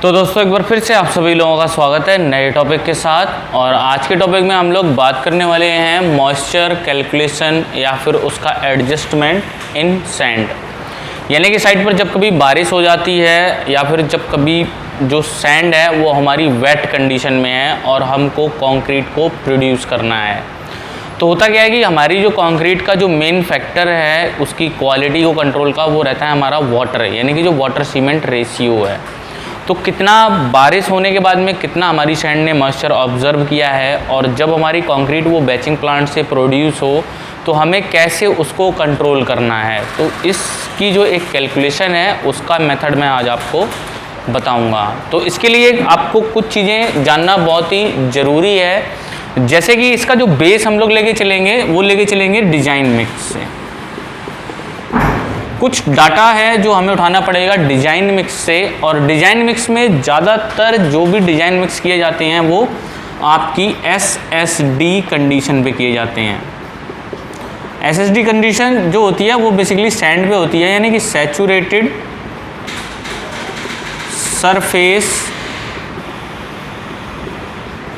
तो दोस्तों एक बार फिर से आप सभी लोगों का स्वागत है नए टॉपिक के साथ। और आज के टॉपिक में हम लोग बात करने वाले हैं मॉइस्चर कैलकुलेशन या फिर उसका एडजस्टमेंट इन सैंड। यानी कि साइड पर जब कभी बारिश हो जाती है या फिर जब कभी जो सैंड है वो हमारी वेट कंडीशन में है और हमको कंक्रीट को प्रोड्यूस करना है, तो होता क्या है कि हमारी जो कंक्रीट का जो मेन फैक्टर है उसकी क्वालिटी को कंट्रोल का वो रहता है हमारा वाटर, यानी कि जो वाटर सीमेंट रेशियो है। तो कितना बारिश होने के बाद में कितना हमारी सैंड ने मॉइस्चर ऑब्जर्व किया है और जब हमारी कंक्रीट वो बैचिंग प्लांट से प्रोड्यूस हो तो हमें कैसे उसको कंट्रोल करना है, तो इसकी जो एक कैलकुलेशन है उसका मेथड मैं आज आपको बताऊंगा। तो इसके लिए आपको कुछ चीज़ें जानना बहुत ही ज़रूरी है। जैसे कि इसका जो बेस हम लोग लेके चलेंगे वो लेके चलेंगे डिजाइन मिक्स से। कुछ डाटा है जो हमें उठाना पड़ेगा डिजाइन मिक्स से, और डिजाइन मिक्स में ज़्यादातर जो भी डिजाइन मिक्स किए जाते हैं वो आपकी SSD कंडीशन पे किए जाते हैं। SSD कंडीशन जो होती है वो बेसिकली सैंड पे होती है, यानी कि सैचुरेटेड सरफेस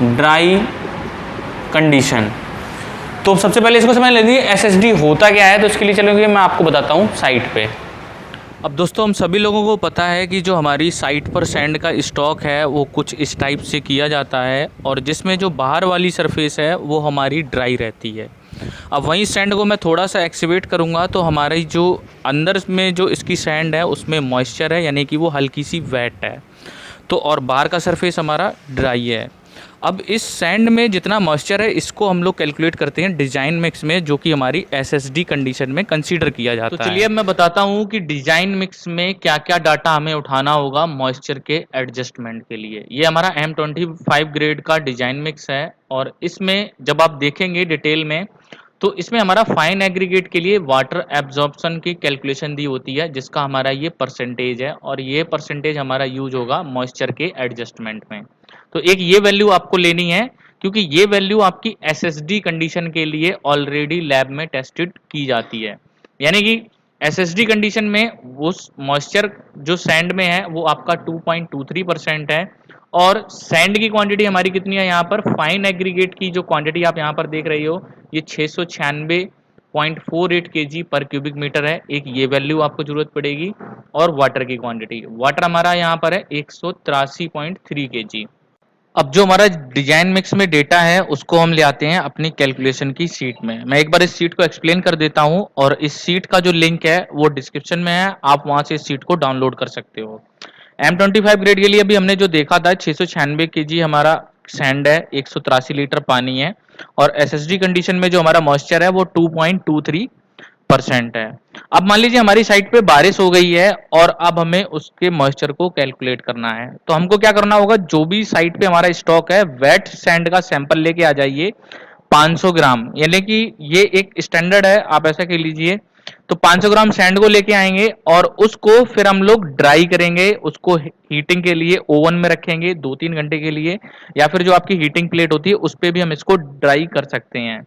ड्राई कंडीशन। तो सबसे पहले इसको समझ लीजिए SSD होता क्या है, तो इसके लिए चलोगे मैं आपको बताता हूँ साइट पे। अब दोस्तों हम सभी लोगों को पता है कि जो हमारी साइट पर सैंड का स्टॉक है वो कुछ इस टाइप से किया जाता है, और जिसमें जो बाहर वाली सरफेस है वो हमारी ड्राई रहती है। अब वहीं सैंड को मैं थोड़ा सा एक्टिवेट करूँगा तो हमारी जो अंदर में जो इसकी सैंड है उसमें मॉइस्चर है, यानी कि वो हल्की सी वेट है, तो और बाहर का सरफेस हमारा ड्राई है। अब इस सैंड में जितना मॉइस्चर है इसको हम लोग कैलकुलेट करते हैं डिजाइन मिक्स में, जो कि हमारी SSD कंडीशन में कंसीडर किया जाता है। तो चलिए अब मैं बताता हूँ कि डिजाइन मिक्स में क्या क्या डाटा हमें उठाना होगा मॉइस्चर के एडजस्टमेंट के लिए। ये हमारा M25 ग्रेड का डिजाइन मिक्स है, और इसमें जब आप देखेंगे डिटेल में तो इसमें हमारा फाइन एग्रीगेट के लिए वाटर एब्जॉर्प्शन की कैलकुलेशन दी होती है, जिसका हमारा ये परसेंटेज है, और ये परसेंटेज हमारा यूज होगा मॉइस्चर के एडजस्टमेंट में। तो एक ये वैल्यू आपको लेनी है, क्योंकि ये वैल्यू आपकी SSD कंडीशन के लिए ऑलरेडी लैब में टेस्टेड की जाती है। यानी कि SSD कंडीशन में उस मॉइस्चर जो सैंड में है वो आपका 2.23% है, और सैंड की क्वांटिटी हमारी कितनी है, यहाँ पर फाइन एग्रीगेट की जो क्वांटिटी आप यहाँ पर देख रही हो ये 696.48 kg पर क्यूबिक मीटर है। एक ये वैल्यू आपको जरूरत पड़ेगी, और वाटर की क्वांटिटी, वाटर हमारा यहाँ पर है 183.3 kg। अब जो हमारा डिजाइन मिक्स में डेटा है उसको हम ले आते हैं अपनी कैलकुलेशन की सीट में। मैं एक बार इस सीट को एक्सप्लेन कर देता हूं, और इस सीट का जो लिंक है वो डिस्क्रिप्शन में है, आप वहां से इस सीट को डाउनलोड कर सकते हो। M25 ग्रेड के लिए अभी हमने जो देखा था 696 kg हमारा सैंड है, 183 लीटर पानी है, और SSD कंडीशन में जो हमारा मॉइस्चर है वो 2.23% है। अब मान लीजिए हमारी साइट पे बारिश हो गई है और अब हमें उसके मॉइस्चर को कैलकुलेट करना है, तो हमको क्या करना होगा, जो भी साइट पे हमारा स्टॉक है वेट सैंड का सैंपल लेके आ जाइए 500 ग्राम, यानी कि ये एक स्टैंडर्ड है, आप ऐसा कह लीजिए। तो 500 ग्राम सैंड को लेके आएंगे और उसको फिर हम लोग ड्राई करेंगे, उसको हीटिंग के लिए ओवन में रखेंगे 2-3 घंटे के लिए, या फिर जो आपकी हीटिंग प्लेट होती है उस पर भी हम इसको ड्राई कर सकते हैं।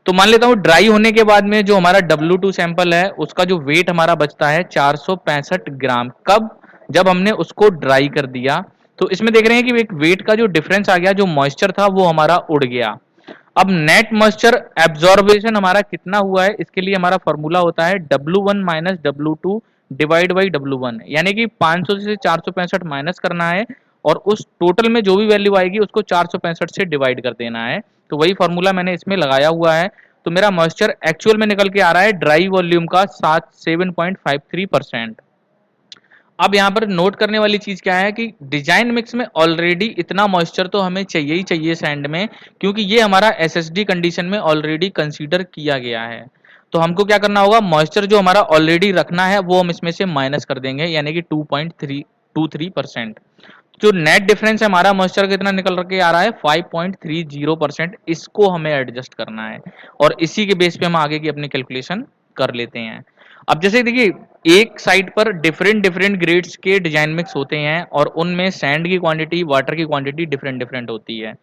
तो मान लेता हूँ ड्राई होने के बाद में जो हमारा W2 सैंपल है उसका जो वेट हमारा बचता है 465 ग्राम। कब? जब हमने उसको ड्राई कर दिया। तो इसमें देख रहे हैं कि एक वेट का जो डिफरेंस आ गया, जो मॉइस्चर था वो हमारा उड़ गया। अब नेट मॉइस्चर एब्जॉर्बेशन हमारा कितना हुआ है, इसके लिए हमारा फॉर्मूला होता है W1 minus W2 divide by W1, यानी कि 500 से 465 माइनस करना है, और उस टोटल में जो भी वैल्यू आएगी उसको 465 से डिवाइड कर देना है। तो वही फॉर्मूला मैंने इसमें लगाया हुआ है। तो मेरा मॉइस्चर एक्चुअल में निकल के आ रहा है ड्राई वॉल्यूम का 7.53%। अब यहाँ पर नोट करने वाली चीज क्या है कि डिजाइन मिक्स में ऑलरेडी इतना मॉइस्चर तो हमें चाहिए ही चाहिए सैंड में, क्योंकि ये हमारा SSD कंडीशन में ऑलरेडी कंसीडर किया गया है। तो हमको क्या करना होगा, मॉइस्चर जो हमारा ऑलरेडी रखना है वो हम इसमें से माइनस कर देंगे, यानी कि 2.323%। जो नेट डिफरेंस है हमारा मॉइस्चर कितना निकल के आ रहा है 5.30%, इसको हमें एडजस्ट करना है, और इसी के बेस पे हम आगे की अपनी कैलकुलेशन कर लेते हैं। अब जैसे देखिए एक साइट पर डिफरेंट डिफरेंट ग्रेड्स के डिजाइन मिक्स होते हैं, और उनमें सैंड की क्वांटिटी वाटर की क्वांटिटी डिफरेंट डिफरेंट होती है।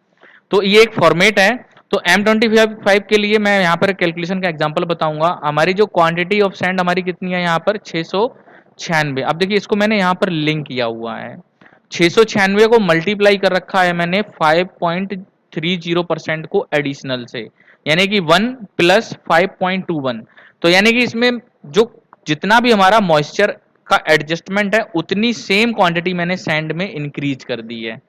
तो ये एक फॉर्मेट है। तो M25 के लिए मैं यहाँ पर कैलकुलेशन का एग्जांपल बताऊंगा। हमारी जो क्वांटिटी ऑफ सैंड हमारी कितनी है यहाँ पर 696। अब देखिए इसको मैंने यहाँ पर लिंक किया हुआ है। 696 को मल्टीप्लाई कर रखा है मैंने 5.30% को एडिशनल से, यानी कि 1 + 5.21। तो यानी कि इसमें जो जितना भी हमारा मॉइस्चर का एडजस्टमेंट है उतनी सेम क्वांटिटी मैंने सैंड में इंक्रीज कर दी है।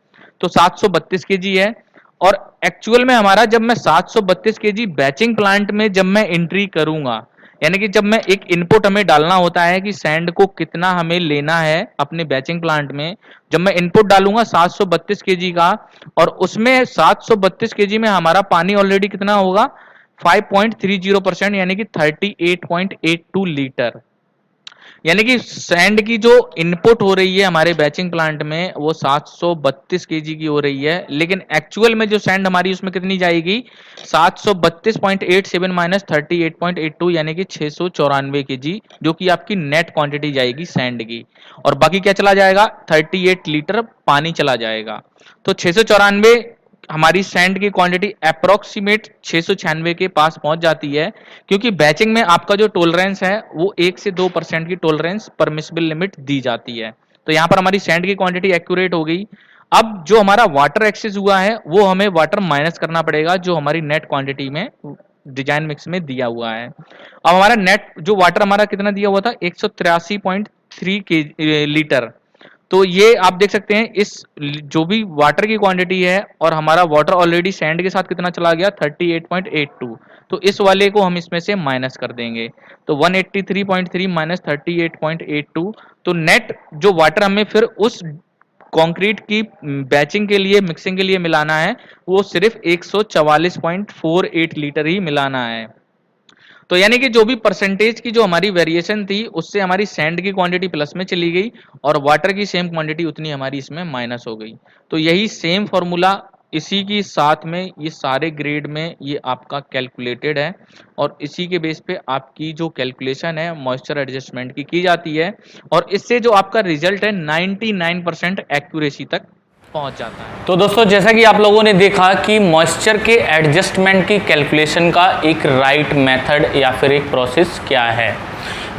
तो 732 केजी है। और एक्चुअल में हमारा जब मैं 732 केजी बैचिंग प्लांट में जब मैं एंट्री करूंगा, यानी कि जब मैं एक इनपुट हमें डालना होता है कि सैंड को कितना हमें लेना है अपने बैचिंग प्लांट में, जब मैं इनपुट डालूंगा 732 केजी का, और उसमें 732 केजी में हमारा पानी ऑलरेडी कितना होगा 5.30%, यानी कि 38.82 लीटर। यानी कि सैंड की जो इनपुट हो रही है हमारे बैचिंग प्लांट में वो 732 केजी की हो रही है, लेकिन एक्चुअल में जो सैंड हमारी उसमें कितनी जाएगी 732.87 माइनस 38.82, यानी कि 694 केजी, जो कि आपकी नेट क्वांटिटी जाएगी सैंड की। और बाकी क्या चला जाएगा 38 लीटर पानी चला जाएगा। तो 694 हमारी सैंड की क्वांटिटी अप्रोक्सीमेट 696 के पास पहुंच जाती है, क्योंकि बैचिंग में आपका जो टॉलरेंस है वो 1 से 2% की टॉलरेंस परमिसिबल लिमिट दी जाती है। तो यहाँ पर हमारी सैंड की क्वांटिटी एक्यूरेट हो गई। अब जो हमारा वाटर एक्सेस हुआ है वो हमें वाटर माइनस करना पड़ेगा जो हमारी नेट क्वांटिटी में डिजाइन मिक्स में दिया हुआ है। अब हमारा नेट जो वाटर हमारा कितना दिया हुआ था 183.3 लीटर। तो ये आप देख सकते हैं इस जो भी वाटर की क्वांटिटी है, और हमारा वाटर ऑलरेडी सैंड के साथ कितना चला गया 38.82, तो इस वाले को हम इसमें से माइनस कर देंगे। तो 183.3 माइनस 38.82, तो नेट जो वाटर हमें फिर उस कंक्रीट की बैचिंग के लिए मिक्सिंग के लिए मिलाना है वो सिर्फ 144.48 लीटर ही मिलाना है। तो यानी कि जो भी परसेंटेज की जो हमारी वेरिएशन थी उससे हमारी सैंड की क्वांटिटी प्लस में चली गई और वाटर की सेम क्वांटिटी उतनी हमारी इसमें माइनस हो गई। तो यही सेम फॉर्मूला इसी की साथ में ये सारे ग्रेड में ये आपका कैलकुलेटेड है, और इसी के बेस पे आपकी जो कैलकुलेशन है मॉइस्चर एडजस्टमेंट की जाती है, और इससे जो आपका रिजल्ट है 99% एक्यूरेसी तक पहुंच जाता है। तो दोस्तों जैसा कि आप लोगों ने देखा कि मॉइस्चर के एडजस्टमेंट की कैलकुलेशन का एक राइट मेथड या फिर एक प्रोसेस क्या है।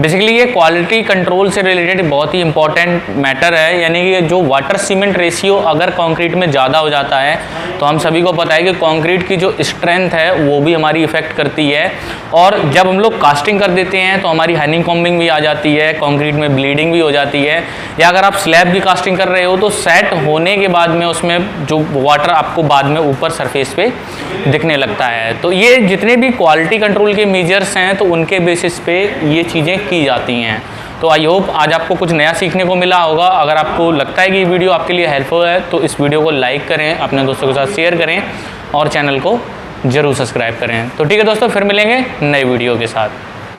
बेसिकली ये क्वालिटी कंट्रोल से रिलेटेड बहुत ही इंपॉर्टेंट मैटर है, यानी कि जो वाटर सीमेंट रेशियो अगर कंक्रीट में ज़्यादा हो जाता है तो हम सभी को पता है कि कंक्रीट की जो स्ट्रेंथ है वो भी हमारी इफेक्ट करती है, और जब हम लोग कास्टिंग कर देते हैं तो हमारी हनी कॉम्बिंग भी आ जाती है, कंक्रीट में ब्लीडिंग भी हो जाती है, या अगर आप स्लैब की कास्टिंग कर रहे हो तो सेट होने के बाद में उसमें जो वाटर आपको बाद में ऊपर सरफेस पे दिखने लगता है। तो ये जितने भी क्वालिटी कंट्रोल के मेजर्स हैं तो उनके बेसिस पे ये चीज़ें की जाती हैं। तो आई होप आज आपको कुछ नया सीखने को मिला होगा। अगर आपको लगता है कि ये वीडियो आपके लिए हेल्पफुल है तो इस वीडियो को लाइक करें, अपने दोस्तों के साथ शेयर करें और चैनल को जरूर सब्सक्राइब करें। तो ठीक है दोस्तों, फिर मिलेंगे नई वीडियो के साथ।